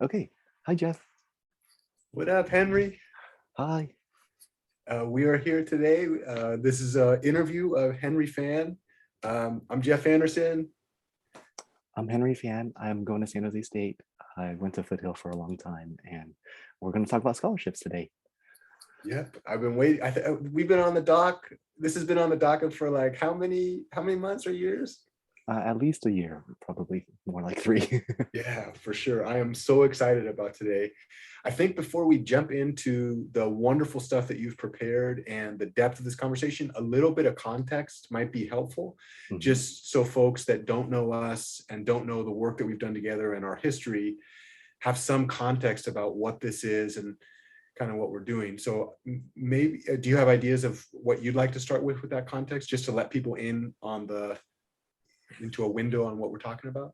Okay. Hi, Jeff. What up, Henry? Hi. We are here today. This is an interview of Henry Fan. I'm Jeff Anderson. I'm Henry Fan. I'm going to San Jose State. I went to Foothill for a long time, and we're going to talk about scholarships today. Yep, I've been waiting. We've been on the dock. This has been on the docket for like how many months or years? At least a year, probably more like 3. Yeah, for sure. I am so excited about today. I think before we jump into the wonderful stuff that you've prepared and the depth of this conversation, a little bit of context might be helpful, just so folks that don't know us and don't know the work that we've done together and our history have some context about what this is and kind of what we're doing. So maybe, do you have ideas of what you'd like to start with that context, just to let people in on into a window on what we're talking about?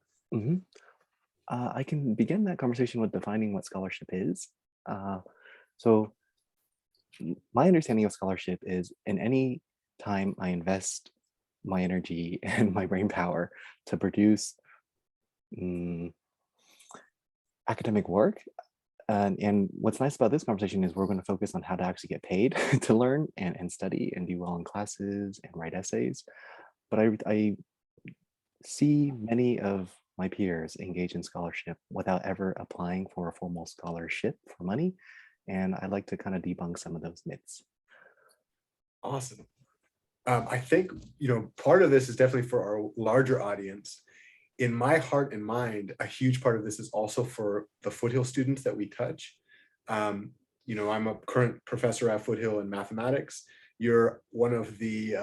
I can begin that conversation with defining what scholarship is. So my understanding of scholarship is in any time I invest my energy and my brain power to produce academic work. And what's nice about this conversation is we're going to focus on how to actually get paid to learn and study and do well in classes and write essays. But I see many of my peers engage in scholarship without ever applying for a formal scholarship for money. And I like to kind of debunk some of those myths. Awesome. I think, part of this is definitely for our larger audience. In my heart and mind, a huge part of this is also for the Foothill students that we touch. I'm a current professor at Foothill in mathematics. You're one of the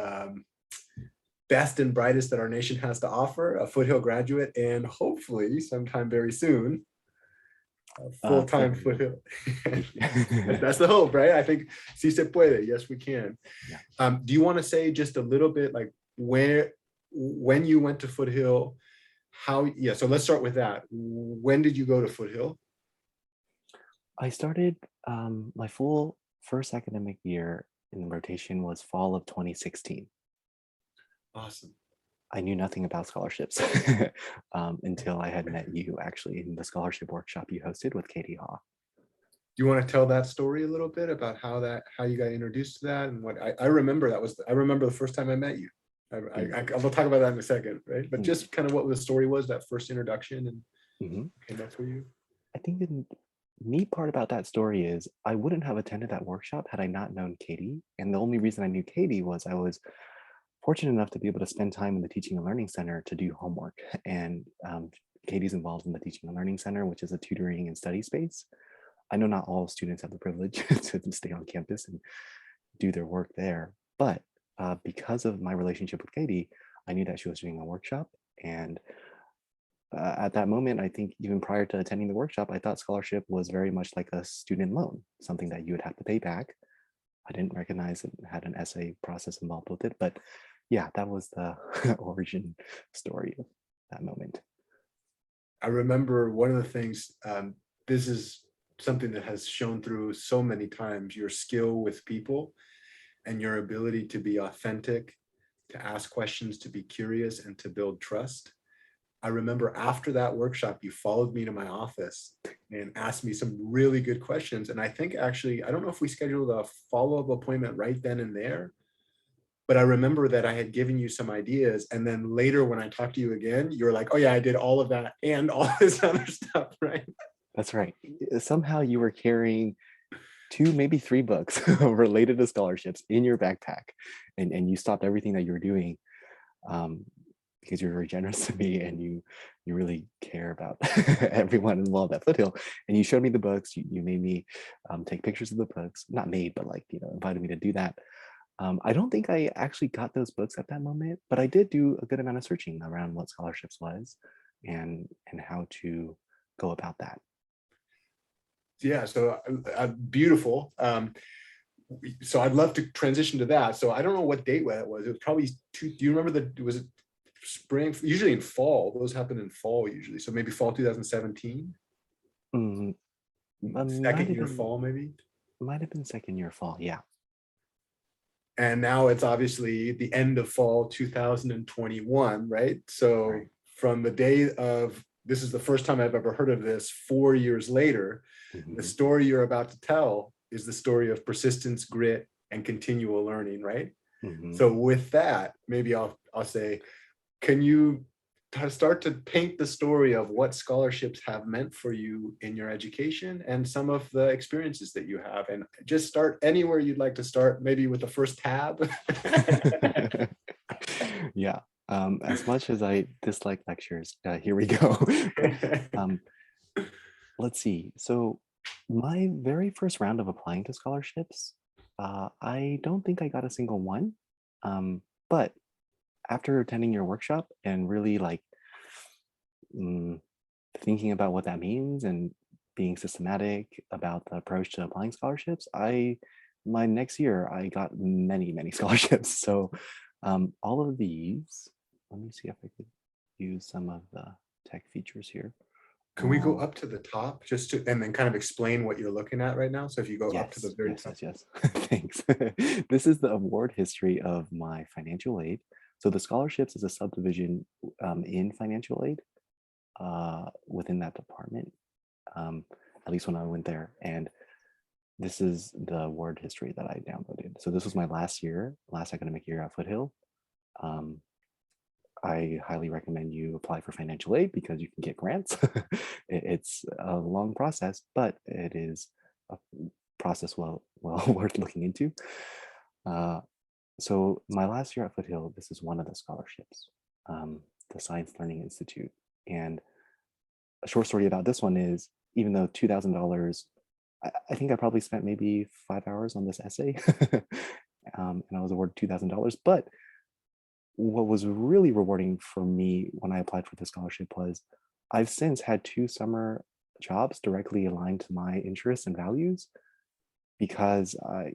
best and brightest that our nation has to offer, a Foothill graduate, and hopefully sometime very soon, a full-time Foothill. That's the hope, right? I think si se puede. Yes, we can. Yeah. Do you want to say just a little bit like when you went to Foothill, so let's start with that. When did you go to Foothill? I started my full first academic year in the rotation was fall of 2016. Awesome. I knew nothing about scholarships until I had met you actually in the scholarship workshop you hosted with Katie Haw. Do you want to tell that story a little bit about how you got introduced to that and what I remember? I remember the first time I met you. I'll talk about that in a second, right? But just kind of what the story was, that first introduction, and came up for you. I think the neat part about that story is I wouldn't have attended that workshop had I not known Katie. And the only reason I knew Katie was I was fortunate enough to be able to spend time in the Teaching and Learning Center to do homework. And Katie's involved in the Teaching and Learning Center, which is a tutoring and study space. I know not all students have the privilege to stay on campus and do their work there, but because of my relationship with Katie, I knew that she was doing a workshop. And at that moment, I think even prior to attending the workshop, I thought scholarship was very much like a student loan, something that you would have to pay back. I didn't recognize it had an essay process involved with it, but yeah, that was the origin story of that moment. I remember one of the things, this is something that has shown through so many times, your skill with people and your ability to be authentic, to ask questions, to be curious, and to build trust. I remember after that workshop, you followed me to my office and asked me some really good questions. And I think actually, I don't know if we scheduled a follow-up appointment right then and there, but I remember that I had given you some ideas. And then later when I talked to you again, you were like, oh yeah, I did all of that and all this other stuff, right? That's right. Somehow you were carrying 2, maybe 3 books related to scholarships in your backpack. And you stopped everything that you were doing because you're very generous to me and you really care about everyone involved at Foothill. And you showed me the books. You made me take pictures of the books. Not made, but invited me to do that. I don't think I actually got those books at that moment, but I did do a good amount of searching around what scholarships was and how to go about that. Yeah, so beautiful. So I'd love to transition to that. So I don't know what date that was. It was probably do you remember was it spring? Usually in fall. Those happen in fall usually. So maybe fall 2017. Second year fall, maybe. Might have been second year fall, yeah. And now it's obviously the end of fall 2021, right? So from the day of this is the first time I've ever heard of this 4 years later. The Mhm. story you're about to tell is the story of persistence, grit, and continual learning, right? Mhm. So with that, maybe I'll say, can you start to paint the story of what scholarships have meant for you in your education and some of the experiences that you have? And just start anywhere you'd like to start, maybe with the first tab. Yeah. As much as I dislike lectures, here we go. But um, let's see. So my very first round of applying to scholarships, I don't think I got a single one. But after attending your workshop and really like mm, thinking about what that means and being systematic about the approach to applying scholarships, my next year I got many, many scholarships. So all of these, let me see if I could use some of the tech features here. Can we go Uh, up to the top just to, and then kind of explain what you're looking at right now? So if you go up to the yes, very yes, top. yes, yes. Thanks. This is the award history of my financial aid. So the scholarships is a subdivision in financial aid within that department, um, at least when I went there. And this is the award history that I downloaded. So this was my last academic year at Foothill. Um, I highly recommend you apply for financial aid because you can get grants. It's a long process, but it is a process well worth looking into. Uh, so my last year at Foothill, this is one of the scholarships, the Science Learning Institute. And a short story about this one is, even though $2,000, I think I probably spent maybe 5 hours on this essay, and I was awarded $2,000. But what was really rewarding for me when I applied for the scholarship was I've since had 2 summer jobs directly aligned to my interests and values because I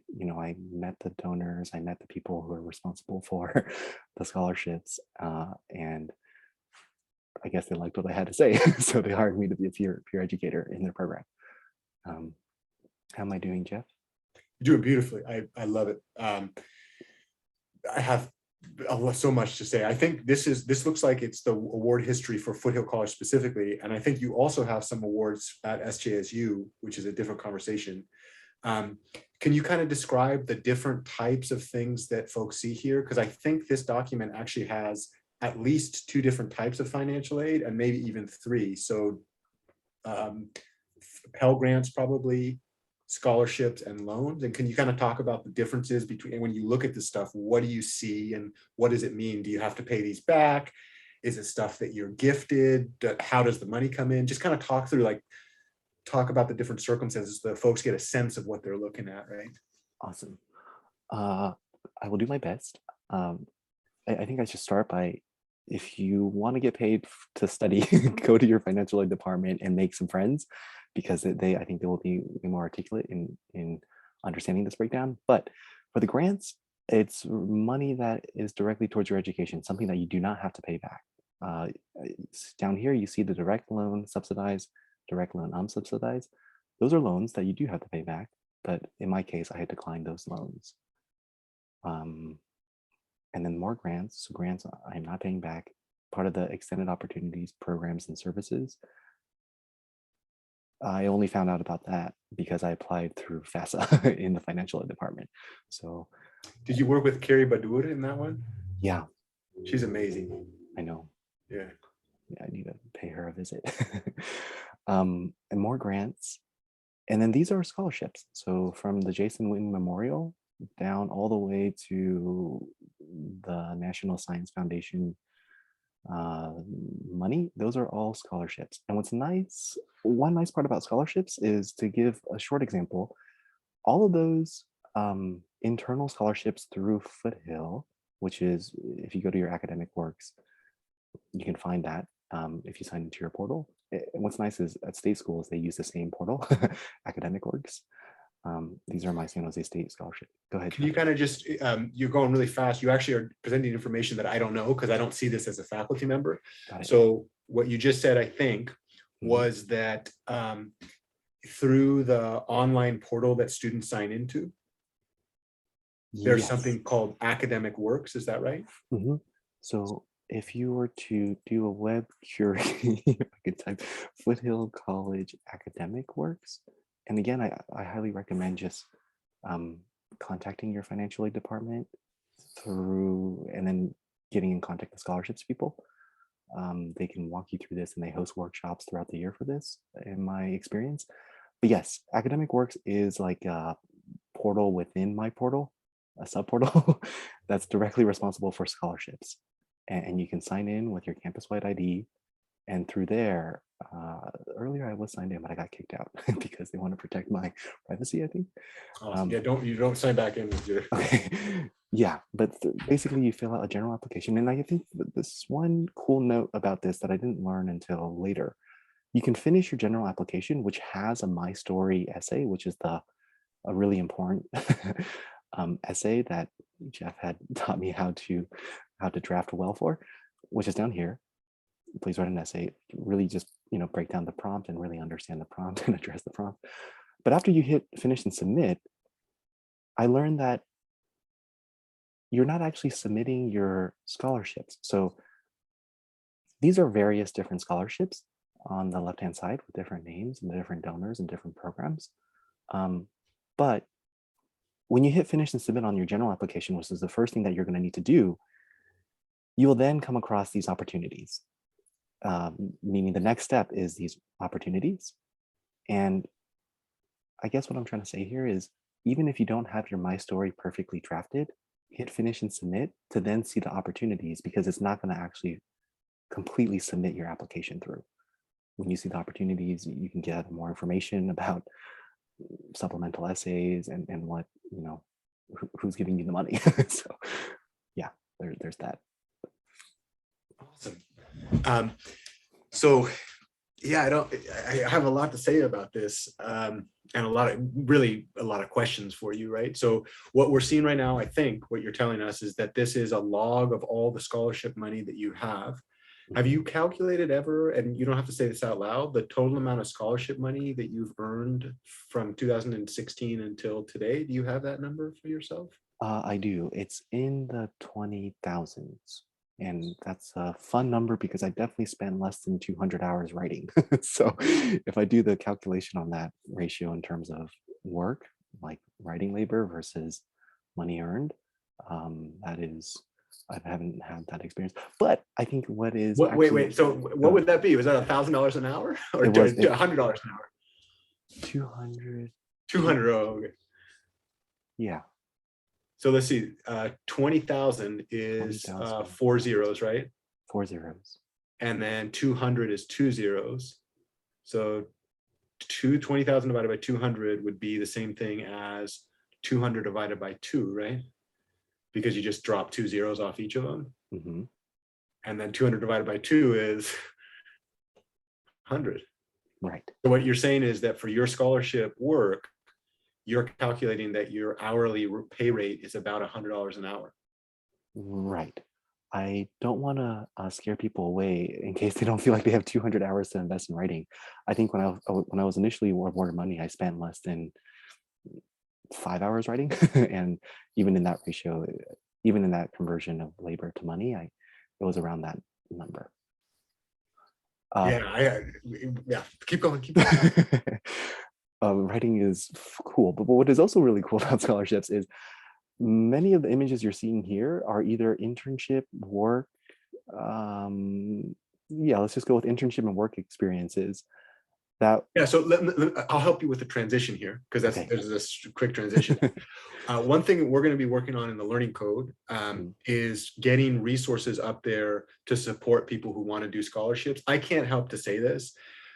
met the donors, I met the people who are responsible for the scholarships, and I guess they liked what I had to say, so they hired me to be a peer educator in their program. Um, how am I doing, Jeff? You're doing beautifully. I love it. I have so much to say. I think this looks like it's the award history for Foothill College specifically, and I think you also have some awards at SJSU, which is a different conversation. Um, can you kind of describe the different types of things that folks see here? Because I think this document actually has at least 2 different types of financial aid and maybe even 3. So um, Pell Grants probably, scholarships, and loans. And can you kind of talk about the differences between, and when you look at this stuff, what do you see and what does it mean? Do you have to pay these back? Is it stuff that you're gifted? How does the money come in? Just kind of talk about the different circumstances so that folks get a sense of what they're looking at, right? Awesome. Uh, I will do my best. I think I should start by, if you want to get paid to study, go to your financial aid department and make some friends, because I think they will be more articulate in understanding this breakdown. But for the grants, it's money that is directly towards your education, something that you do not have to pay back. Uh, Down here, you see the direct loan subsidized, direct loan unsubsidized. Those are loans that you do have to pay back, but in my case, I had declined those loans. Um, and then more grants. So grants I'm not paying back. Part of the extended opportunities programs and services. I only found out about that because I applied through FASA in the financial aid department. So Did you work with Kerry Bahadur in that one? yeah, She's amazing. I know. Yeah. Yeah, I need to pay her a visit. And more grants. And then these are scholarships. So from the Jason Witten Memorial down all the way to the National Science Foundation uh, money, those are all scholarships. And one nice part about scholarships is, to give a short example, all of those internal scholarships through Foothill, which is, if you go to your AcademicWorks, you can find that if you sign into your portal. And what's nice is at state schools, they use the same portal, AcademicWorks. These are my San Jose State scholarship. Go ahead, Can Jeff. you kind of just, you're going really fast. You actually are presenting information that I don't know because I don't see this as a faculty member. Got it. So what you just said, I think, Mhm. was that through the online portal that students sign into, there's Yes. something called AcademicWorks. Is that right? Mhm. So if you were to do a web query, I could type Foothill College Academic Works. And again, I highly recommend just um, contacting your financial aid department through, and then getting in contact with scholarships people. They can walk you through this, and they host workshops throughout the year for this, in my experience. But yes, AcademicWorks is like a portal within my portal, a sub portal that's directly responsible for scholarships. And you can sign in with your campus-wide ID. And through there, earlier I was signed in, but I got kicked out because they want to protect my privacy, I think. Awesome. Yeah, you don't sign back in with your. Okay. Yeah, but basically you fill out a general application. And I think this one cool note about this that I didn't learn until later, you can finish your general application, which has a My Story essay, which is a really important essay that Jeff had taught me how to draft well for, which is down here. Please write an essay, really just, break down the prompt and really understand the prompt and address the prompt. But after you hit finish and submit, I learned that you're not actually submitting your scholarships. So these are various different scholarships on the left-hand side with different names and different donors and different programs. But when you hit finish and submit on your general application, which is the first thing that you're going to need to do, you will then come across these opportunities. Meaning the next step is these opportunities. And I guess what I'm trying to say here is, even if you don't have your My Story perfectly drafted, hit finish and submit to then see the opportunities, because it's not going to actually completely submit your application through. When you see the opportunities, you can get more information about supplemental essays and what, who's giving you the money. So yeah, there's that. Awesome. So yeah, I have a lot to say about this, and a lot of questions for you, right? So what we're seeing right now, I think what you're telling us is that this is a log of all the scholarship money that you have. Have you calculated ever, and you don't have to say this out loud, the total amount of scholarship money that you've earned from 2016 until today? Do you have that number for yourself? I do. It's in the 20,000s. And that's a fun number because I definitely spent less than 200 hours writing. So if I do the calculation on that ratio in terms of work, like writing labor versus money earned, that is, I haven't had that experience. But I think what is wait. So what would that be? Was that $1,000 an hour, or $100 an hour? 200. 200. Oh, okay. Yeah. So let's see, 20,000 is 4 zeros, right? 4 zeros. And then 200 is 2 zeros. So 20,000 divided by 200 would be the same thing as 200 divided by 2, right? Because you just drop 2 zeros off each of them. Mm-hmm. And then 200 divided by 2 is 100. Right. So what you're saying is that for your scholarship work, you're calculating that your hourly pay rate is about $100 an hour. Right. I don't want to scare people away in case they don't feel like they have 200 hours to invest in writing. I think when I was initially awarded money, I spent less than 5 hours writing, and even in that ratio, even in that conversion of labor to money, it was around that number. Yeah, keep going. Writing is cool, but what is also really cool about scholarships is many of the images you're seeing here are either internship, work. Yeah, let's just go with internship and work experiences. So I'll help you with the transition here, because there's this quick transition. One thing we're going to be working on in the learning code is getting resources up there to support people who want to do scholarships. I can't help to say this.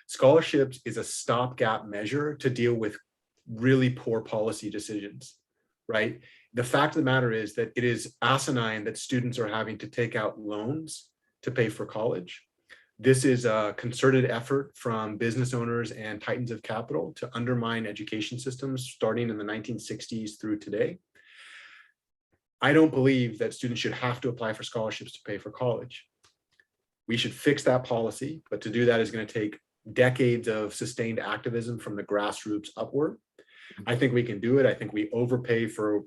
Scholarships is a stopgap measure to deal with really poor policy decisions, right? The fact of the matter is that it is asinine that students are having to take out loans to pay for college. This is a concerted effort from business owners and titans of capital to undermine education systems starting in the 1960s through today. I don't believe that students should have to apply for scholarships to pay for college. We should fix that policy, but to do that is going to take decades of sustained activism from the grassroots upward. I think we can do it. I think we overpay for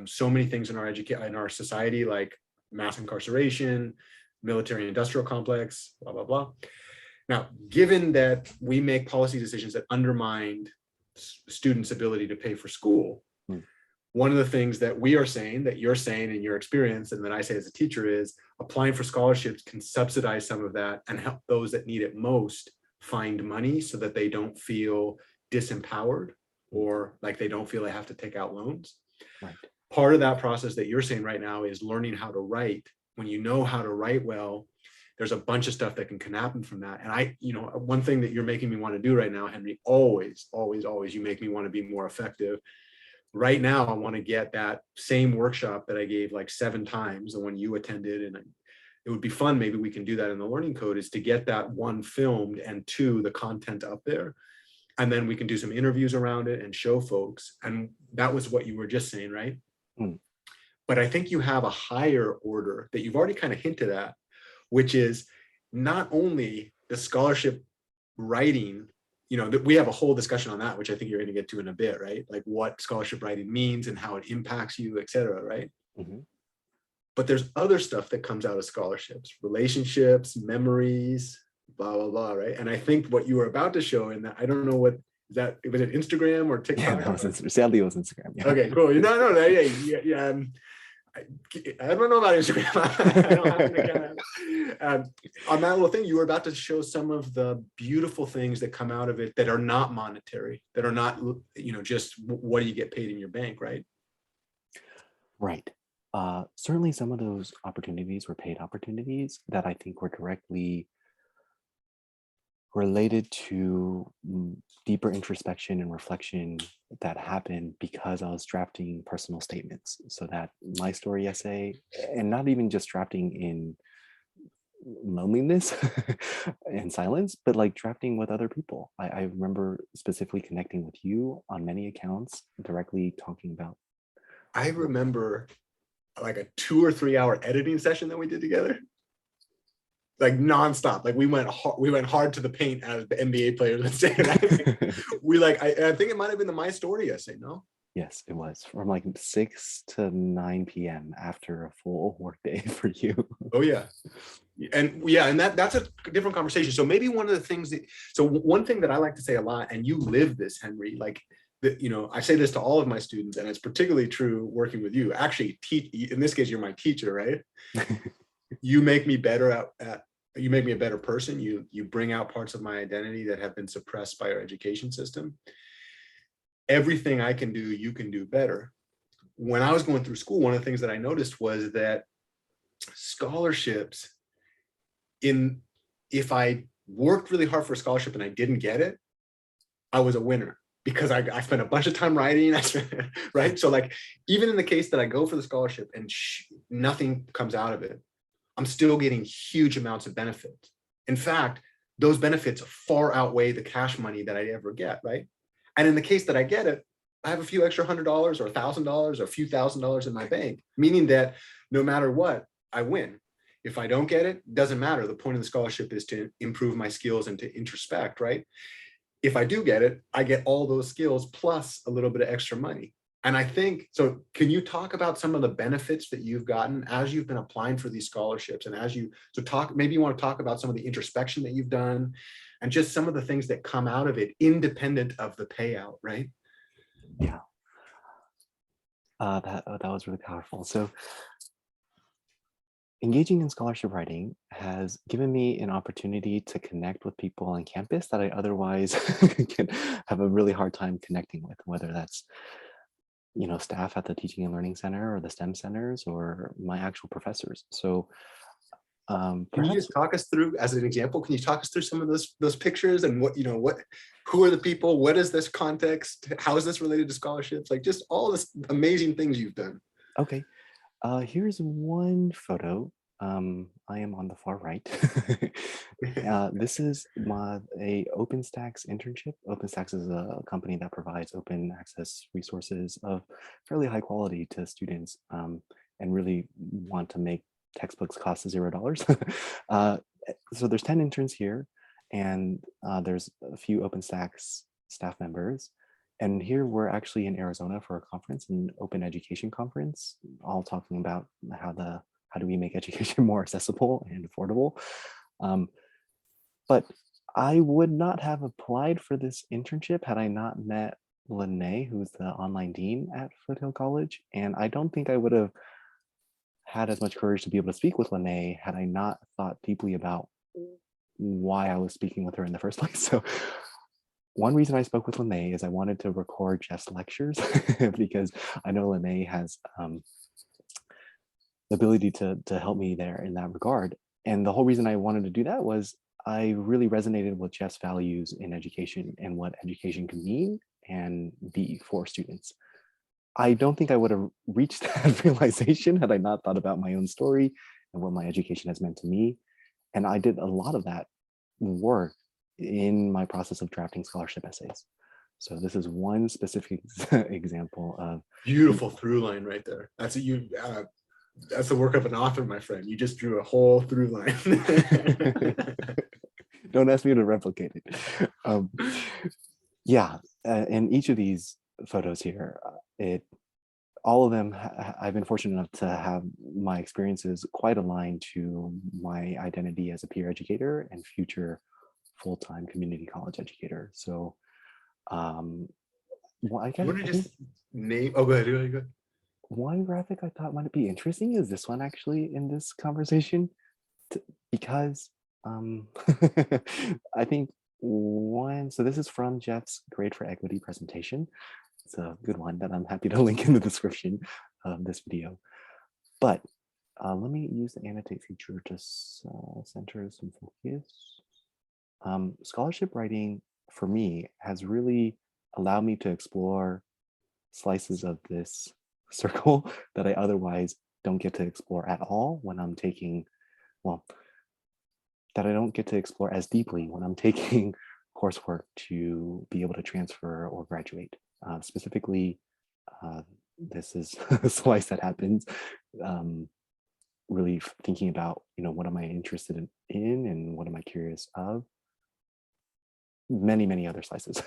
so many things in our society, like mass incarceration, military industrial complex, blah, blah, blah. Now, given that we make policy decisions that undermine students' ability to pay for school, one of the things that we are saying, that you're saying in your experience, and that I say as a teacher, is applying for scholarships can subsidize some of that and help those that need it most find money so that they don't feel disempowered or like they don't feel they have to take out loans. Right. Part of that process that you're saying right now is learning how to write. When you know how to write well, there's a bunch of stuff that can happen from that. And one thing that you're making me want to do right now, Henry, always, you make me want to be more effective. Right now, I want to get that same workshop that I gave like 7 times, the one you attended, and it would be fun. Maybe we can do that in the learning code, is to get that 1 filmed and 2, the content up there. And then we can do some interviews around it and show folks. And that was what you were just saying, right? But I think you have a higher order that you've already kind of hinted at, which is not only the scholarship writing, that we have a whole discussion on that, which I think you're going to get to in a bit, right? Like what scholarship writing means and how it impacts you, et cetera, right? But there's other stuff that comes out of scholarships, relationships, memories, blah, blah, blah, right? And I think what you were about to show in that, I don't know what, was it Instagram or TikTok? Yeah, that was Instagram. Sadly, it was Instagram. Yeah. Okay, cool. No, yeah. I don't know about Instagram. I don't have an account. On that little thing, you were about to show some of the beautiful things that come out of it that are not monetary, that are not, just what do you get paid in your bank, right? Right. Certainly some of those opportunities were paid opportunities that I think were directly related to deeper introspection and reflection that happened because I was drafting personal statements. So that my story essay, and not even just drafting in loneliness and silence, but like drafting with other people. I remember specifically connecting with you on many accounts, directly talking about. I remember like a 2 or 3 hour editing session that we did together. Like nonstop, like we went hard to the paint as the NBA players would say. I think it might have been the My Story essay, no? Yes, it was from like 6 to 9 p.m. after a full work day for you. Oh yeah, and that's a different conversation. So maybe one of the things one thing that I like to say a lot, and you live this, Henry, like I say this to all of my students, and it's particularly true working with you. Actually, in this case, you're my teacher, right? You make me better you make me a better person. You bring out parts of my identity that have been suppressed by our education system. Everything I can do, you can do better. When I was going through school, one of the things that I noticed was that scholarships, if I worked really hard for a scholarship and I didn't get it, I was a winner because I spent a bunch of time writing, right? So like, even in the case that I go for the scholarship and nothing comes out of it, I'm still getting huge amounts of benefits. In fact, those benefits far outweigh the cash money that I ever get, right? And in the case that I get it, I have a few extra $100 or $1,000 or a few $1,000s in my bank, meaning that no matter what, I win. If I don't get it, doesn't matter. The point of the scholarship is to improve my skills and to introspect, right? If I do get it, I get all those skills plus a little bit of extra money. And I think, so can you talk about some of the benefits that you've gotten as you've been applying for these scholarships, and maybe you want to talk about some of the introspection that you've done and just some of the things that come out of it independent of the payout, right? Yeah. That was really powerful. So engaging in scholarship writing has given me an opportunity to connect with people on campus that I otherwise can have a really hard time connecting with, whether that's staff at the Teaching and Learning Center or the STEM centers or my actual professors. So can you just talk us through, as an example, can you talk us through some of those pictures and who are the people, what is this context, how is this related to scholarships, like just all this amazing things you've done? Okay. Here's one photo. I am on the far right. This is a OpenStax internship. OpenStax is a company that provides open access resources of fairly high quality to students and really want to make textbooks cost $0. So there's 10 interns here, and there's a few OpenStax staff members. And here we're actually in Arizona for a conference, an open education conference, all talking about how the how do we make education more accessible and affordable? Um, but I would not have applied for this internship had I not met Lene, who's the online dean at Foothill College. And I don't think I would have had as much courage to be able to speak with Lene had I not thought deeply about why I was speaking with her in the first place. So one reason I spoke with Lene is I wanted to record Jeff's lectures because I know Lene has the ability to help me there in that regard. And the whole reason I wanted to do that was I really resonated with Jeff's values in education and what education can mean and be for students. I don't think I would have reached that realization had I not thought about my own story and what my education has meant to me. And I did a lot of that work in my process of drafting scholarship essays. So this is one specific example of Beautiful through line right there. That's that's the work of an author, my friend. You just drew a whole through line. don't ask me to replicate it. Yeah, in each of these photos here, all of them, I've been fortunate enough to have my experiences quite aligned to my identity as a peer educator and future full-time community college educator. So, well, You want to just name? Oh, go ahead. Go ahead. Go ahead. one graphic I thought might be interesting is this one actually in this conversation, because I think so this is from Jeff's Grade for Equity presentation. It's a good one that I'm happy to link in the description of this video. But let me use the annotate feature to center some focus. Scholarship writing for me has really allowed me to explore slices of this circle that I otherwise don't get to explore at all when I'm taking, well, that I don't get to explore as deeply when I'm taking coursework to be able to transfer or graduate. Specifically, this is a slice that happens really thinking about, what am I interested in and what am I curious of? Many other slices.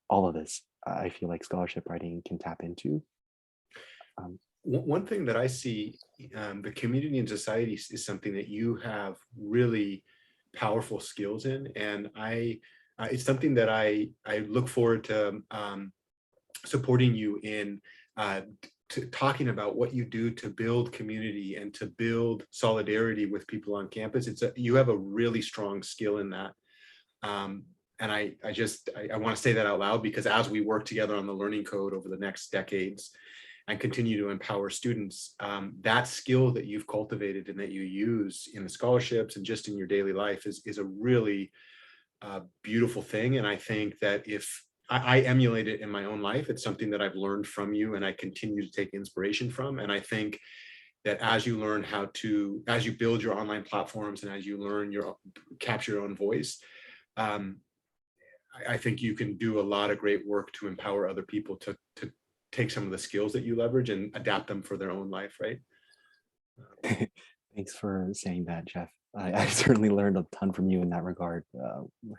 All of this, I feel like scholarship writing can tap into. One thing that I see, the community and society is something that you have really powerful skills in, and it's something that I look forward to supporting you in, talking about what you do to build community and to build solidarity with people on campus. You have a really strong skill in that. And I want to say that out loud, because as we work together on the learning code over the next decades and continue to empower students, that skill that you've cultivated and that you use in the scholarships and just in your daily life is a really beautiful thing. And I think that if I emulate it in my own life, it's something that I've learned from you and I continue to take inspiration from. And I think that as you learn as you build your online platforms and as you learn capture your own voice, I think you can do a lot of great work to empower other people to take some of the skills that you leverage and adapt them for their own life, right? Thanks for saying that, Jeff. I certainly learned a ton from you in that regard,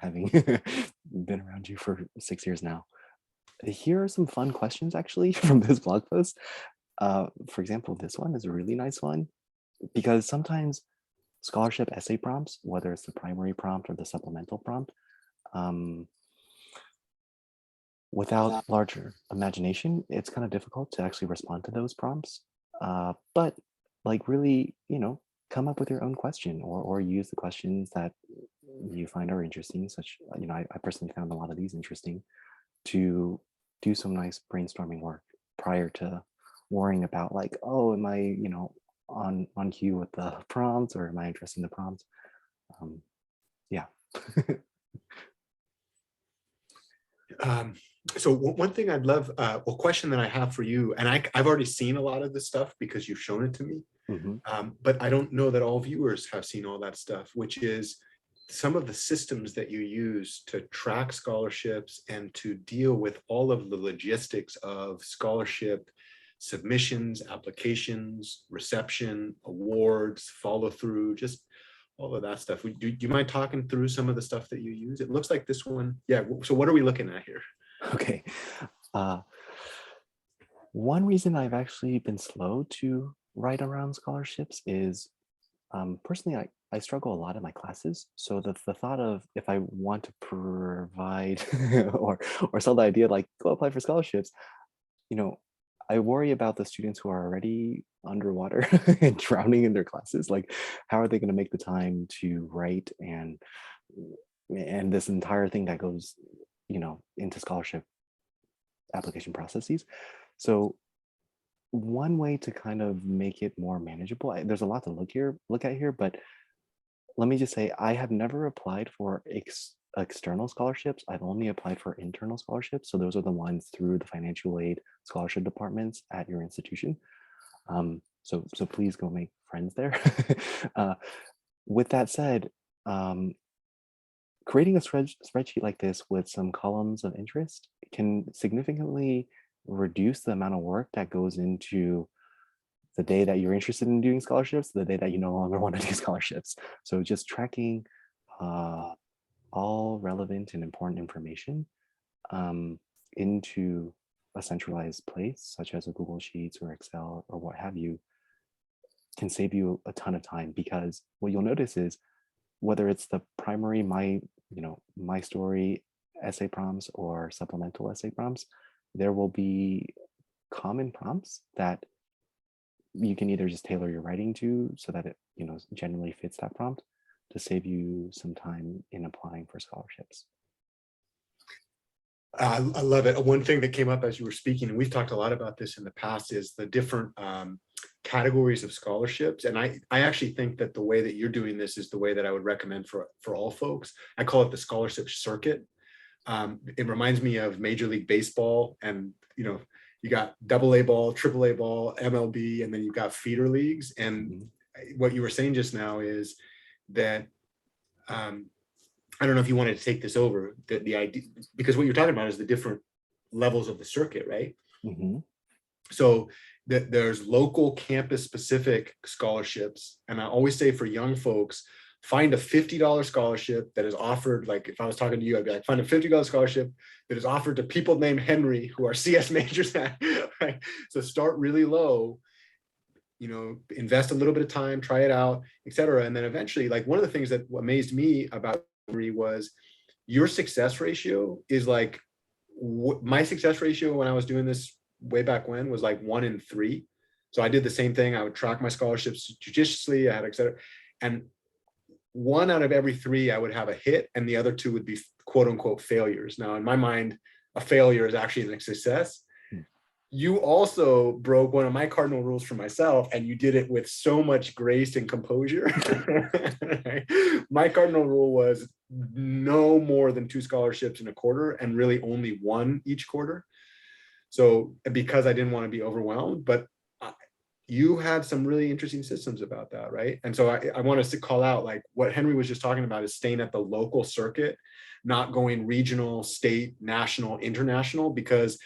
having been around you for 6 years now. Here are some fun questions actually from this blog post. For example, this one is a really nice one because sometimes scholarship essay prompts, whether it's the primary prompt or the supplemental prompt, without larger imagination, it's kind of difficult to actually respond to those prompts. But like really, come up with your own question or use the questions that you find are interesting, such, I personally found a lot of these interesting, to do some nice brainstorming work prior to worrying about like, oh, am I, on cue with the prompts or am I interested in the prompts? Yeah. So one thing I'd love, question that I have for you, and I've already seen a lot of this stuff because you've shown it to me, but I don't know that all viewers have seen all that stuff, which is some of the systems that you use to track scholarships and to deal with all of the logistics of scholarship submissions, applications, reception, awards, follow through, just all of that stuff. Do you mind talking through some of the stuff that you use? It looks like this one. Yeah. So what are we looking at here? Okay. One reason I've actually been slow to right around scholarships is personally, I struggle a lot in my classes. So the thought of if I want to provide or sell the idea like go apply for scholarships, you know, I worry about the students who are already underwater and drowning in their classes. Like, how are they going to make the time to write and this entire thing that goes, into scholarship application processes. So one way to kind of make it more manageable, there's a lot to look at here, but let me just say I have never applied for external scholarships. I've only applied for internal scholarships. So those are the ones through the financial aid scholarship departments at your institution. So please go make friends there. uh, with that said, um, creating a spreadsheet like this with some columns of interest can significantly reduce the amount of work that goes into the day that you're interested in doing scholarships, the day that you no longer want to do scholarships. So just tracking uh, all relevant and important information um, into a centralized place, such as a Google Sheets or Excel or what have you, can save you a ton of time because what you'll notice is whether it's the primary my story essay prompts or supplemental essay prompts, there will be common prompts that you can either just tailor your writing to so that it generally fits that prompt to save you some time in applying for scholarships. I love it. One thing that came up as you were speaking, and we've talked a lot about this in the past, is the different categories of scholarships. And I actually think that the way that you're doing this is the way that I would recommend for all folks. I call it the scholarship circuit. It reminds me of Major League Baseball, and you got double A ball, triple A ball, MLB, and then you've got feeder leagues. And Mhm. what you were saying just now is that I don't know if you wanted to take this over, the idea, because what you're talking about is the different levels of the circuit, right? Mhm. So there's local campus specific scholarships. And I always say for young folks, find a $50 scholarship that is offered. Like if I was talking to you, I'd be like, find a $50 scholarship that is offered to people named Henry who are CS majors. Right? So start really low, invest a little bit of time, try it out, et cetera. And then eventually, like one of the things that amazed me about Henry was your success ratio is like my success ratio when I was doing this way back when was like 1 in 3. So I did the same thing. I would track my scholarships judiciously, I had et cetera. And 1 out of every 3, I would have a hit, and the other 2 would be quote unquote failures. Now, in my mind, a failure is actually a success. Mm. You also broke one of my cardinal rules for myself, and you did it with so much grace and composure. My cardinal rule was no more than 2 scholarships in a quarter, and really only 1 each quarter. So because I didn't want to be overwhelmed, but you had some really interesting systems about that, right? And so I want us to call out like what Henry was just talking about is staying at the local circuit, not going regional, state, national, international, because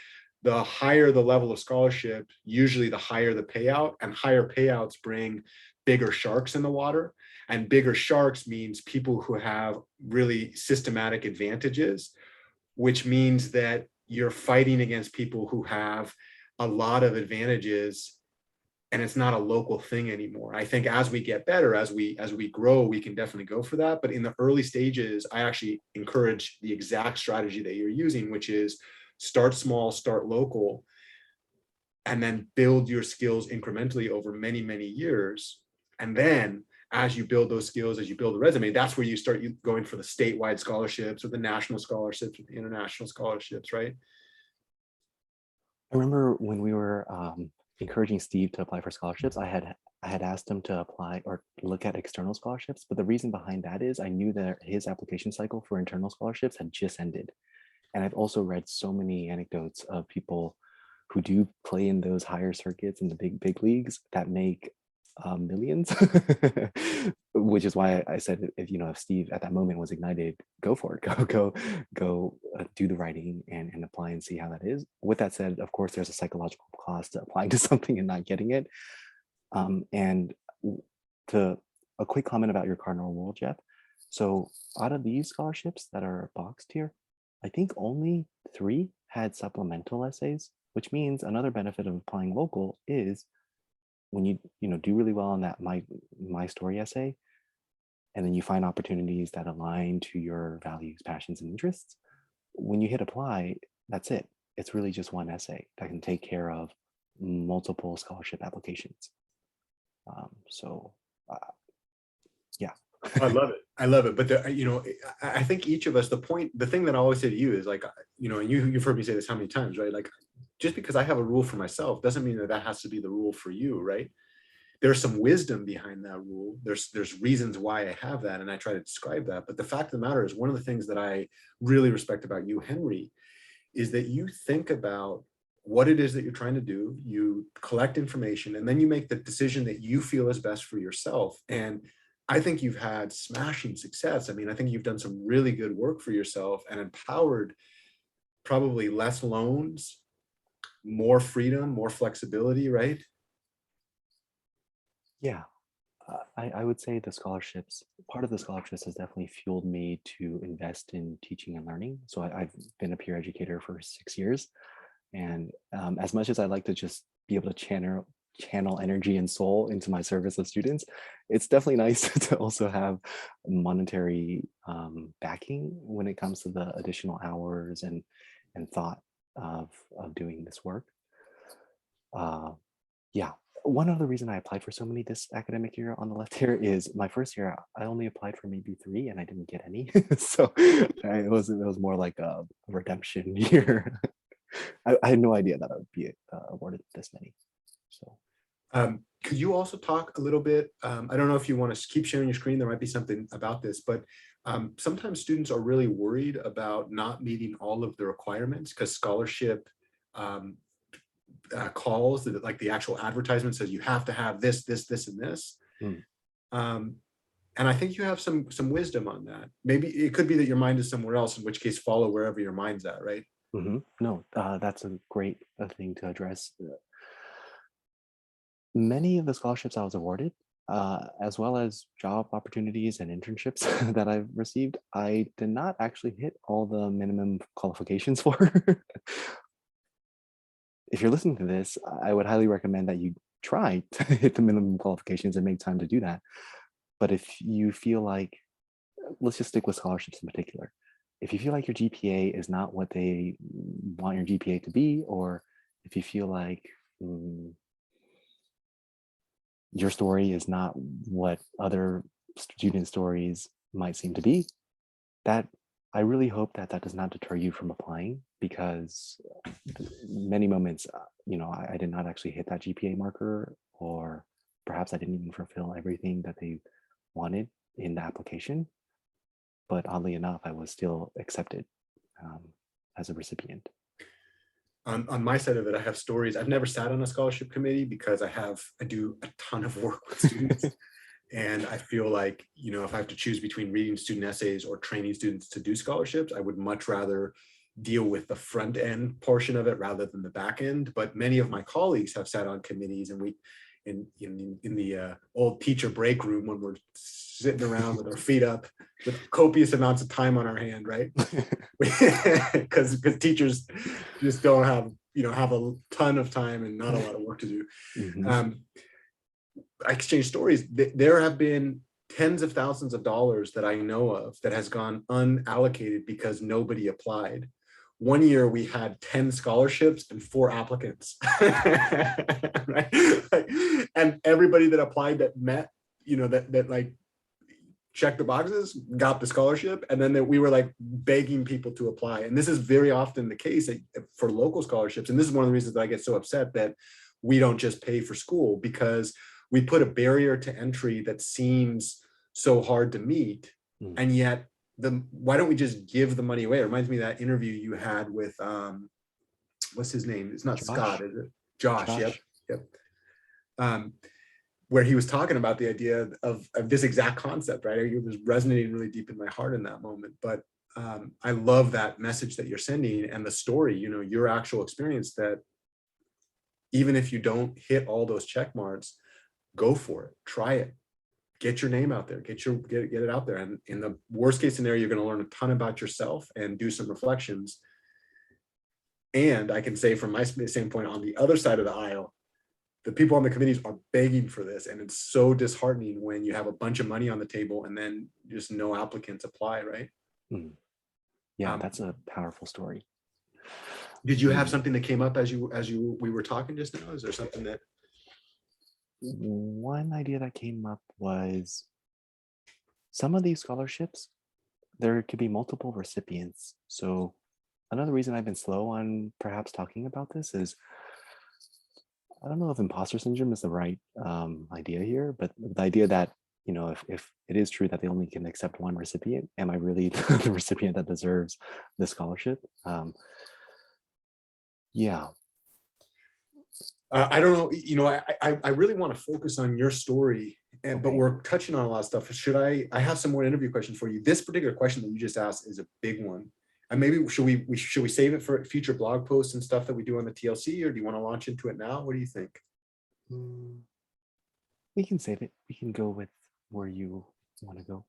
the higher the level of scholarship, usually the higher the payout, and higher payouts bring bigger sharks in the water. And bigger sharks means people who have really systematic advantages, which means that you're fighting against people who have a lot of advantages, and it's not a local thing anymore. I think as we get better, as we grow, we can definitely go for that. But in the early stages, I actually encourage the exact strategy that you're using, which is start small, start local, and then build your skills incrementally over many, many years. And then as you build those skills, as you build a resume, that's where you start going for the statewide scholarships or the national scholarships or the international scholarships, right? I remember when we were encouraging Steve to apply for scholarships, I had asked him to apply or look at external scholarships, but the reason behind that is I knew that his application cycle for internal scholarships had just ended. And I've also read so many anecdotes of people who do play in those higher circuits in the big leagues that make millions, which is why I said if Steve at that moment was ignited, go for it, go do the writing and apply and see how that is. With that said, of course, there's a psychological cost to applying to something and not getting it. And to a quick comment about your cardinal rule, Jeff. So out of these scholarships that are boxed here, I think only 3 had supplemental essays, which means another benefit of applying local is when you do really well on that my story essay, and then you find opportunities that align to your values, passions, and interests, when you hit apply, that's it. It's really just one essay that can take care of multiple scholarship applications. So yeah. I love it. I love it. But I think each of us, the thing that I always say to you is like, and you've heard me say this how many times, right? Like, just because I have a rule for myself doesn't mean that that has to be the rule for you, right? There's some wisdom behind that rule. There's reasons why I have that, and I try to describe that. But the fact of the matter is, one of the things that I really respect about you, Henry, is that you think about what it is that you're trying to do, you collect information, and then you make the decision that you feel is best for yourself. And I think you've had smashing success. I mean, I think you've done some really good work for yourself and empowered probably less loans, more freedom, more flexibility, right? Yeah, I would say part of the scholarships has definitely fueled me to invest in teaching and learning. So I've been a peer educator for 6 years. And as much as I like to just be able to channel energy and soul into my service of students, it's definitely nice to also have monetary backing when it comes to the additional hours and thought of doing this work. Uh, yeah. One other reason I applied for so many this academic year on the left here is my first year, I only applied for maybe three and I didn't get any. So it was more like a redemption year. I had no idea that I would be awarded this many. So Could you also talk a little bit? I don't know if you want to keep sharing your screen. There might be something about this, but sometimes students are really worried about not meeting all of the requirements because scholarship um, calls that, like, the actual advertisement says you have to have this, this, this, and this. mm, Um, and I think you have some wisdom on that. Maybe it could be that your mind is somewhere else, in which case follow wherever your mind's at, right? no, that's a great thing to address. Many of the scholarships I was awarded, as well as job opportunities and internships that I've received, I did not actually hit all the minimum qualifications for. If you're listening to this, I would highly recommend that you try to hit the minimum qualifications and make time to do that. But if you feel like, let's just stick with scholarships in particular. If you feel like your GPA is not what they want your GPA to be, or if you feel like mm, your story is not what other student stories might seem to be, that I really hope that that does not deter you from applying, because many moments, I did not actually hit that GPA marker, or perhaps I didn't even fulfill everything that they wanted in the application. But oddly enough, I was still accepted um, as a recipient. On my side of it, I have stories. I've never sat on a scholarship committee because I do a ton of work with students. And I feel like, if I have to choose between reading student essays or training students to do scholarships, I would much rather deal with the front end portion of it rather than the back end. But many of my colleagues have sat on committees, and in the old teacher break room, when we're sitting around with our feet up with copious amounts of time on our hand, right? Because teachers just don't have a ton of time and not a lot of work to do. Mhm. I exchange stories. There have been tens of thousands of dollars that I know of that has gone unallocated because nobody applied. One year we had 10 scholarships and 4 applicants. Right? And everybody that applied that met, that like checked the boxes, got the scholarship. And then we were like begging people to apply. And this is very often the case for local scholarships. And this is one of the reasons that I get so upset that we don't just pay for school, because we put a barrier to entry that seems so hard to meet. Mm. And yet why don't we just give the money away? It reminds me of that interview you had with what's his name? It's not Josh. Scott, is it? Josh. Josh. Yep. Where he was talking about the idea of this exact concept, right? It was resonating really deep in my heart in that moment. But I love that message that you're sending, and the story, your actual experience, that even if you don't hit all those check marks, go for it, try it, get your name out there, get it out there. And in the worst case scenario, you're going to learn a ton about yourself and do some reflections. And I can say from my standpoint, on the other side of the aisle, the people on the committees are begging for this, and it's so disheartening when you have a bunch of money on the table and then just no applicants apply, right? Mm. Yeah, Um, that's a powerful story. did you have Mm. something that came up as we were talking just now? Is there something that One idea that came up was some of these scholarships, there could be multiple recipients. So another reason I've been slow on perhaps talking about this is I don't know if imposter syndrome is the right idea here, but the idea that, if it is true that they only can accept one recipient, am I really the recipient that deserves the scholarship? Yeah. I don't know, I really want to focus on your story, but Okay. we're touching on a lot of stuff. I have some more interview questions for you. This particular question that you just asked is a big one. And maybe should we save it for future blog posts and stuff that we do on the TLC, or do you want to launch into it now? What do you think? Mm, we can save it. We can go with where you want to go.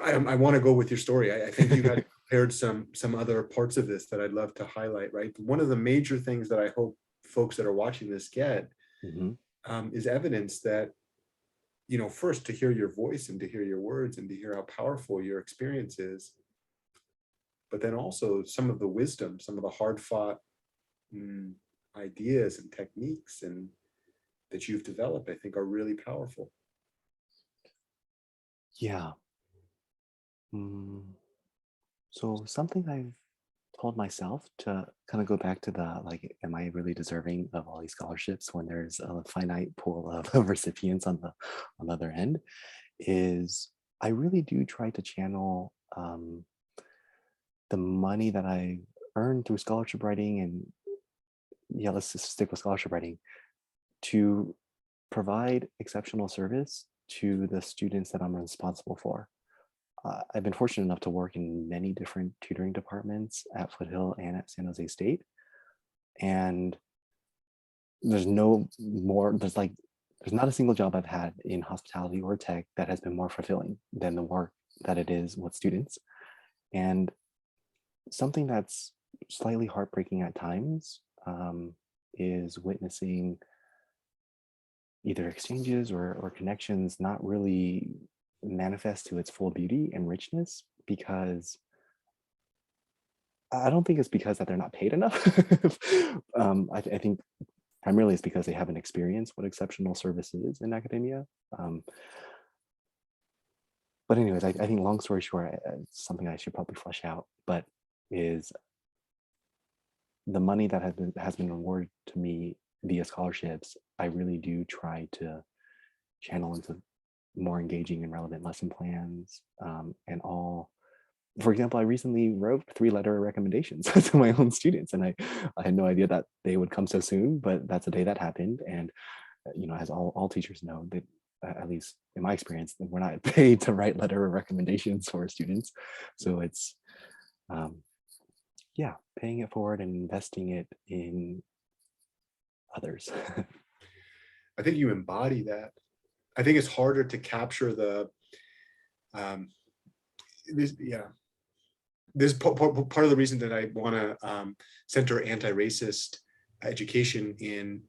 I want to go with your story. I think you had prepared some other parts of this that I'd love to highlight, right? One of the major things that I hope folks that are watching this get Mhm. is evidence that, first to hear your voice and to hear your words and to hear how powerful your experience is, but then also some of the wisdom, some of the hard fought ideas and techniques and that you've developed, I think are really powerful. Yeah. Mm, so something I've told myself to kind of go back to the like, am I really deserving of all these scholarships when there's a finite pool of recipients on the other end? Is I really do try to channel the money that I earned through scholarship writing, and yeah, let's just stick with scholarship writing to provide exceptional service to the students that I'm responsible for. I've been fortunate enough to work in many different tutoring departments at Foothill and at San Jose State. And there's no more, there's not a single job I've had in hospitality or tech that has been more fulfilling than the work that it is with students. And something that's slightly heartbreaking at times is witnessing either exchanges or connections not really manifest to its full beauty and richness, because I don't think it's because that they're not paid enough. I think primarily it's because they haven't experienced what exceptional service is in academia. Um, but anyways, I think long story short, it's something I should probably flesh out, but is the money that has been rewarded to me via scholarships, I really do try to channel into more engaging and relevant lesson plans, and all. For example, I recently wrote 3-letter recommendations to my own students, and I had no idea that they would come so soon, but that's the day that happened. And as all teachers know, that at least in my experience, we're not paid to write letter of recommendations for students. So it's um, yeah, paying it forward and investing it in others. I think you embody that. I think it's harder to capture the um, this, yeah. This part of the reason that I want to center anti-racist education in,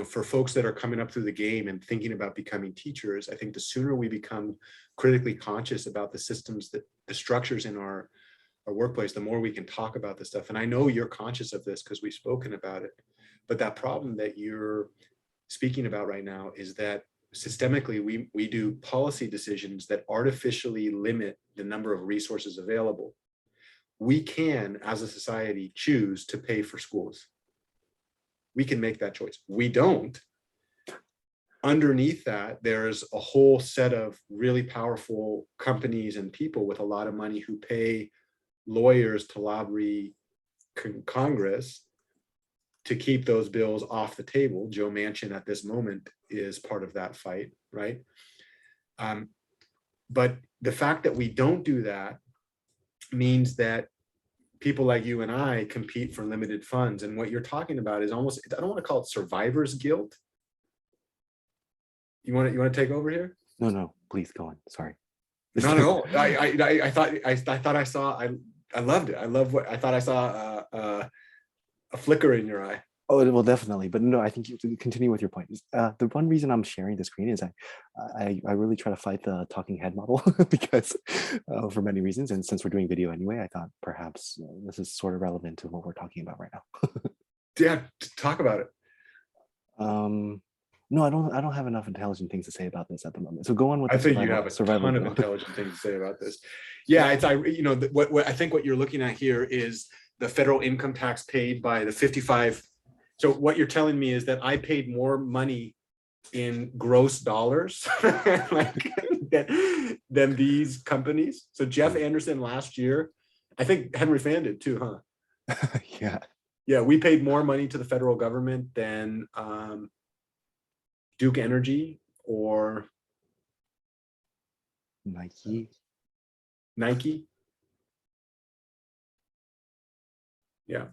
for folks that are coming up through the game and thinking about becoming teachers. I think the sooner we become critically conscious about the systems, that the structures in our workplace, the more we can talk about this stuff. And I know you're conscious of this because we've spoken about it. But that problem that you're speaking about right now is that systemically we do policy decisions that artificially limit the number of resources available. We can, as a society, choose to pay for schools. We can make that choice. We don't. Underneath that, there's a whole set of really powerful companies and people with a lot of money who pay lawyers to lobby Congress to keep those bills off the table. Joe Manchin at this moment is part of that fight, right? But the fact that we don't do that means that people like you and I compete for limited funds. And what you're talking about is almost, I don't want to call it survivor's guilt. You want to take over here? No, please go on. Sorry. Not at all. I thought I saw, I loved it. I love what I thought I saw a flicker in your eye. Oh, well, definitely. But no, I think you continue with your point. The one reason I'm sharing the screen is I really try to fight the talking head model because for many reasons. And since we're doing video anyway, I thought perhaps this is sort of relevant to what we're talking about right now. Yeah, talk about it. No, I don't have enough intelligent things to say about this at the moment. So go on with I the think you have a survival ton of guild. intelligent things to say about this. Yeah, it's what I think what you're looking at here is the federal income tax paid by the 55. So what you're telling me is that I paid more money in gross dollars like, than these companies. So Jeff Anderson last year, I think Henry Fan did too, huh? Yeah. Yeah, we paid more money to the federal government than Duke Energy or Nike. Nike. Yeah.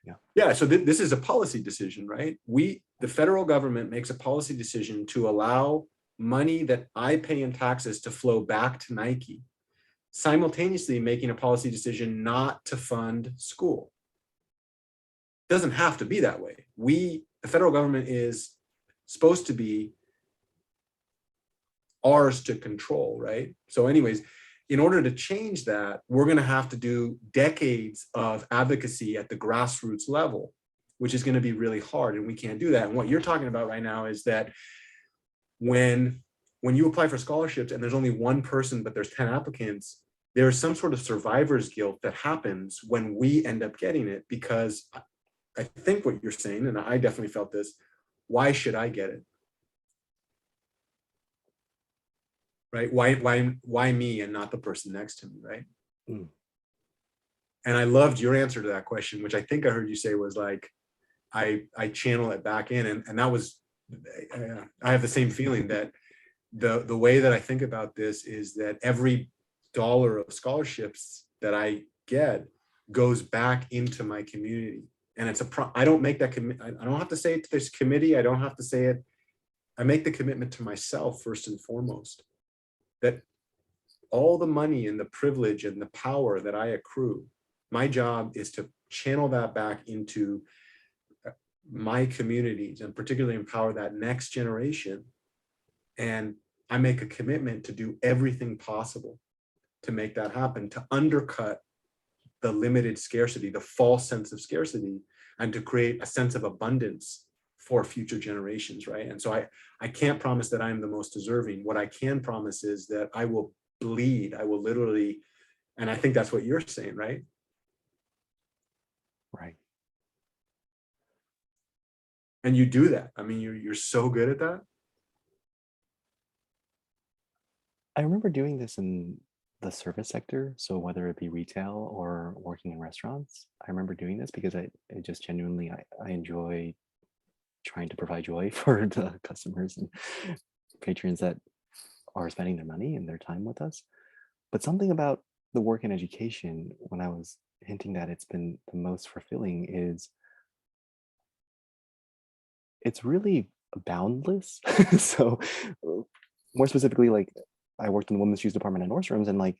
Yeah. Yeah. So this is a policy decision, right? The federal government makes a policy decision to allow money that I pay in taxes to flow back to Nike, simultaneously making a policy decision not to fund school. It doesn't have to be that way. The federal government is supposed to be ours to control, right? So anyways, in order to change that, we're going to have to do decades of advocacy at the grassroots level, which is going to be really hard, and we can't do that. And what you're talking about right now is that when you apply for scholarships and there's only one person, but there's 10 applicants, there's some sort of survivor's guilt that happens when we end up getting it, because I think what you're saying, and I definitely felt this, why should I get it? Right? Why me and not the person next to me, right? Mm. And I loved your answer to that question, which I think I heard you say was like, I channel it back in. And that was, I have the same feeling that the way that I think about this is that every dollar of scholarships that I get goes back into my community. And I don't make that I don't have to say it to this committee. I don't have to say it. I make the commitment to myself first and foremost, that all the money and the privilege and the power that I accrue, my job is to channel that back into my communities and particularly empower that next generation. And I make a commitment to do everything possible to make that happen, to undercut the limited scarcity, the false sense of scarcity, and to create a sense of abundance for future generations, right? And so I can't promise that I'm the most deserving. What I can promise is that I will bleed, I will literally, and I think that's what you're saying, right? Right. And you do that. I mean, you're so good at that. I remember doing this in the service sector. So whether it be retail or working in restaurants, I remember doing this because I just genuinely, I enjoy trying to provide joy for the customers and patrons that are spending their money and their time with us. But something about the work in education, when I was hinting that it's been the most fulfilling, is it's really boundless. So more specifically, like I worked in the women's shoes department at Nordstrom's, and like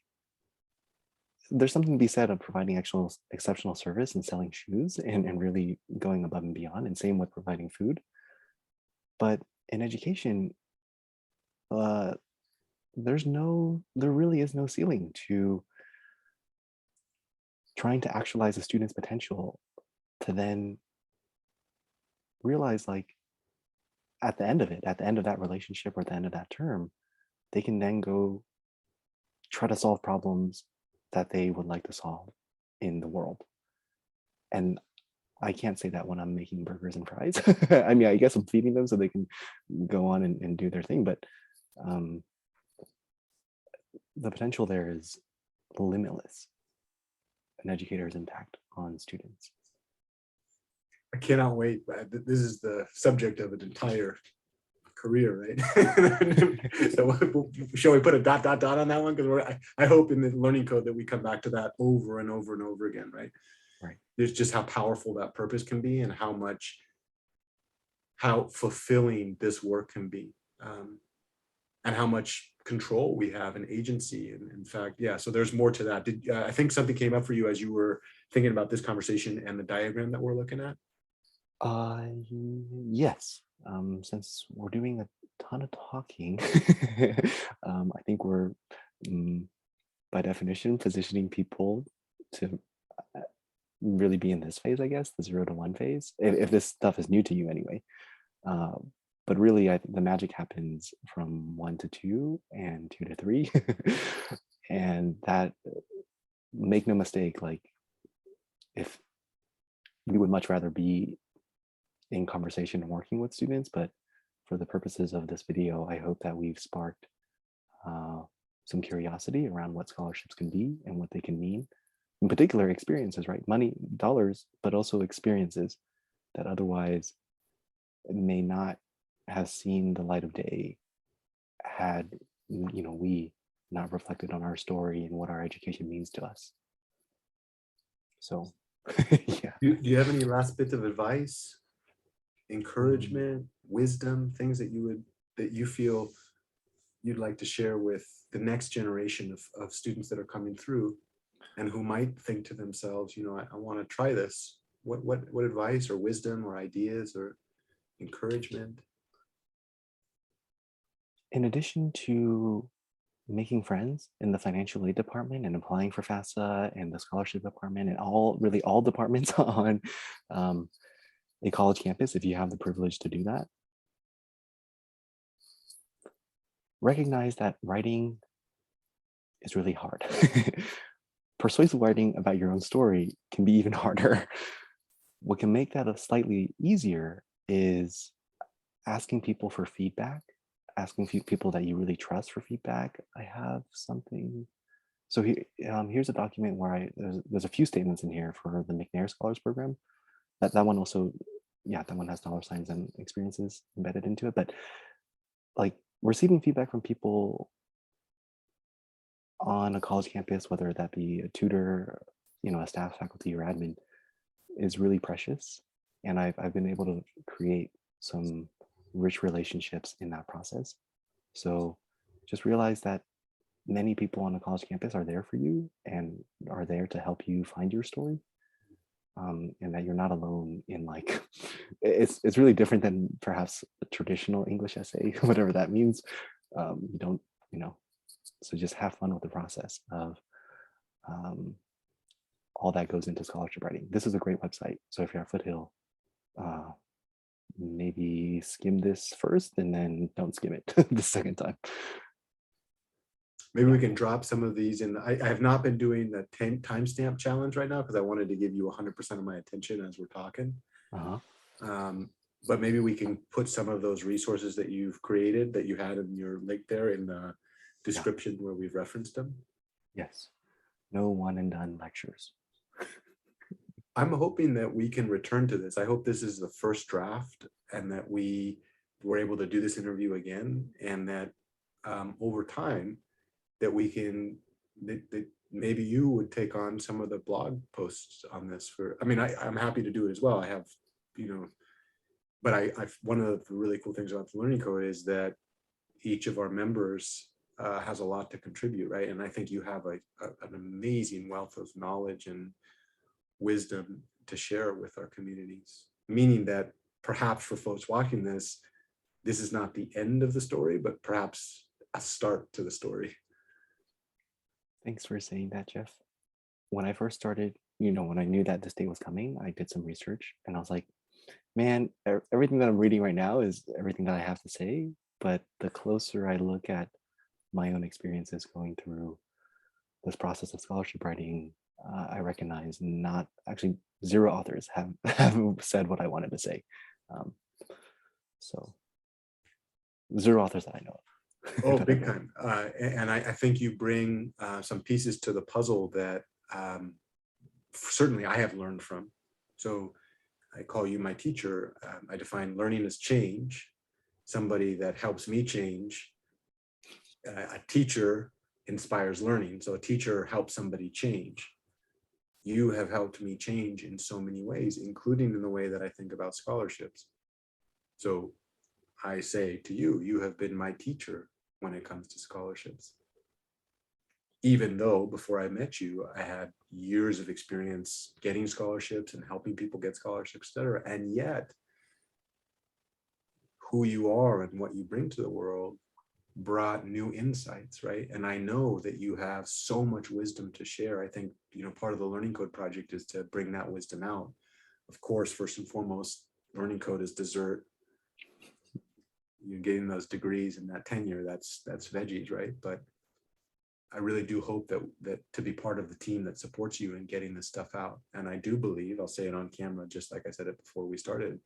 there's something to be said of providing actual exceptional service and selling shoes and really going above and beyond, and same with providing food. But in education, uh, there really is no ceiling to trying to actualize a student's potential to then realize, like, at the end of it, at the end of that relationship or at the end of that term, they can then go try to solve problems that they would like to solve in the world. And I can't say that when I'm making burgers and fries. I mean, I guess I'm feeding them so they can go on and do their thing, but the potential there is limitless. An educator's impact on students. I cannot wait. This is the subject of an entire career, right? So shall we put a ... on that one? Because I hope in the learning code that we come back to that over and over and over again, right? Right. There's just how powerful that purpose can be and how fulfilling this work can be, and how much control we have and agency. And in fact, yeah, so there's more to that. I think something came up for you as you were thinking about this conversation and the diagram that we're looking at? Yes. Since we're doing a ton of talking, I think we're, mm, by definition, positioning people to really be in this phase, I guess, the 0 to 1 phase, if this stuff is new to you anyway. Uh, but really, I think the magic happens from 1 to 2 and 2 to 3. And that, make no mistake, like, if we would much rather be in conversation and working with students, but for the purposes of this video, I hope that we've sparked uh, some curiosity around what scholarships can be and what they can mean. In particular, experiences, right? Money, dollars, but also experiences that otherwise may not have seen the light of day had, we not reflected on our story and what our education means to us. So, yeah. Do you have any last bits of advice, encouragement, wisdom, things that you feel you'd like to share with the next generation of students that are coming through and who might think to themselves, I want to try this. What advice or wisdom or ideas or encouragement? In addition to making friends in the financial aid department and applying for FAFSA and the scholarship department and all departments on a college campus, if you have the privilege to do that, recognize that writing is really hard. Persuasive writing about your own story can be even harder. What can make that a slightly easier is asking people for feedback, asking people that you really trust for feedback. I have something. So here's a document where there's a few statements in here for the McNair Scholars Program. That one also, yeah, that one has $ and experiences embedded into it. But like receiving feedback from people on a college campus, whether that be a tutor, a staff, faculty, or admin, is really precious. And I've been able to create some rich relationships in that process. So just realize that many people on a college campus are there for you and are there to help you find your story. And that you're not alone in like, it's really different than perhaps a traditional English essay, whatever that means. You don't, so just have fun with the process of all that goes into scholarship writing. This is a great website. So if you're at Foothill, maybe skim this first and then don't skim it the second time. Maybe we can drop some of these in. I have not been doing the timestamp challenge right now because I wanted to give you 100% of my attention as we're talking. But maybe we can put some of those resources that you've created that you had in your link there in the description where we've referenced them. Yes. No one and done lectures. I'm hoping that we can return to this. I hope this is the first draft and that we were able to do this interview again, and that over time that we can, that maybe you would take on some of the blog posts on this I'm happy to do it as well. I have, but one of the really cool things about the Learning Code is that each of our members has a lot to contribute, right? And I think you have an amazing wealth of knowledge and wisdom to share with our communities, meaning that perhaps for folks watching this is not the end of the story, but perhaps a start to the story. Thanks for saying that, Jeff. When I first started, when I knew that this day was coming, I did some research and I was like, man, everything that I'm reading right now is everything that I have to say. But the closer I look at my own experiences going through this process of scholarship writing, I recognize not actually 0 authors have said what I wanted to say. So 0 authors that I know of. Oh, big time. And I think you bring some pieces to the puzzle that certainly I have learned from. So I call you my teacher. I define learning as change, somebody that helps me change. A teacher inspires learning. So a teacher helps somebody change. You have helped me change in so many ways, including in the way that I think about scholarships. So I say to you, you have been my teacher when it comes to scholarships. even though before I met you, I had years of experience getting scholarships and helping people get scholarships, et cetera. And yet who you are and what you bring to the world brought new insights, right? And I know that you have so much wisdom to share. I think, part of the Learning Code project is to bring that wisdom out. Of course, first and foremost, Learning Code is dessert. You're getting those degrees and that tenure, that's veggies, right? But I really do hope that to be part of the team that supports you in getting this stuff out. And I do believe, I'll say it on camera, just like I said it before we started,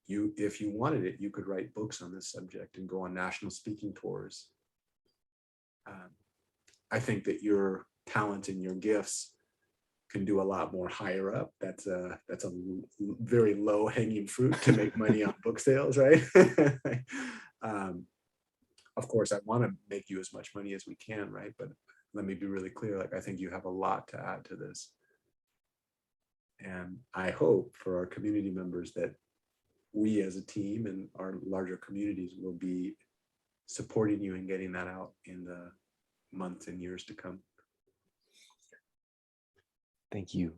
if you wanted it, you could write books on this subject and go on national speaking tours. I think that your talent and your gifts can do a lot more higher up. That's a very low hanging fruit to make money on book sales, right? Of course, I want to make you as much money as we can, right? But let me be really clear. Like, I think you have a lot to add to this. And I hope for our community members that we as a team and our larger communities will be supporting you in getting that out in the months and years to come. Thank you.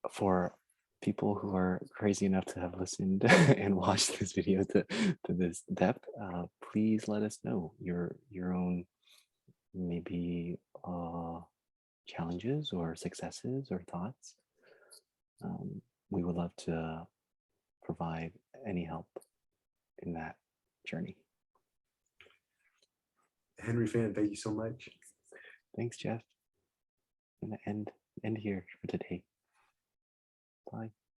For people who are crazy enough to have listened and watched this video to this depth, please let us know your own maybe challenges or successes or thoughts. We would love to provide any help in that journey. Henry Fan, thank you so much. Thanks, Jeff. I'm gonna end here for today. Bye.